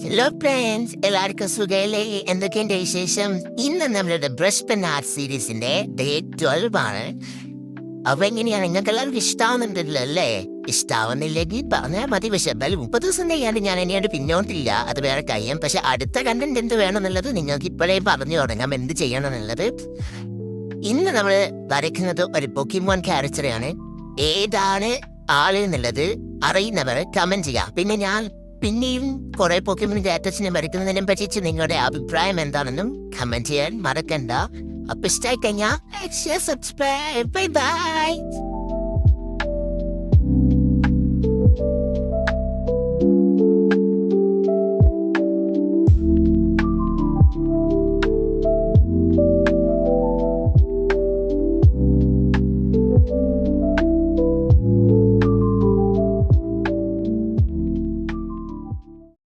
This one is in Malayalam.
ഹലോ ഫ്രണ്ട്സ്, എല്ലാവർക്കും സുഖല്ലേ? എന്തൊക്കെയുണ്ട് വിശേഷം? ഇന്ന് നമ്മളുടെ ബ്രഷ് പെൻ ആർട്ട് സീരീസിന്റെ ഡേ 12 ആണ്. അപ്പൊ എങ്ങനെയാണ്, നിങ്ങൾക്ക് എല്ലാവർക്കും ഇഷ്ടാവുന്നുണ്ടല്ലോ അല്ലേ? ഇഷ്ടാവുന്നില്ലെങ്കിൽ പറഞ്ഞാൽ മതി. പക്ഷെ എന്തായാലും 30 ദിവസം കഴിയാണ്ട് ഞാൻ ഇനിയാണ്ട് പിന്നോട്ടില്ല, അത് വേറെ കാര്യം. പക്ഷെ അടുത്ത കണ്ടന്റ് എന്ത് വേണമെന്നുള്ളത് നിങ്ങൾക്ക് ഇപ്പോഴേ പറഞ്ഞു തുടങ്ങാം എന്ത് ചെയ്യണം എന്നുള്ളത്. ഇന്ന് നമ്മൾ വരയ്ക്കുന്നത് ഒരു പൊക്കിമോൻ ക്യാരക്ടറാണ്. ഏതാണ് ആള് എന്നുള്ളത് അറിയുന്നവർ കമന്റ് ചെയ്യാം. പിന്നെ ഞാൻ പിന്നെയും കുറെ പൊക്കിമോൻ ക്യാരക്ടേഴ്സിനെ വരയ്ക്കുന്നതിനെ പറ്റിച്ച് നിങ്ങളുടെ അഭിപ്രായം എന്താണെന്നും കമന്റ് ചെയ്യാൻ മറക്കണ്ട. അപ്പൊ ഇഷ്ടമായി കഴിഞ്ഞാൽ സബ്സ്ക്രൈബ്. Bye bye.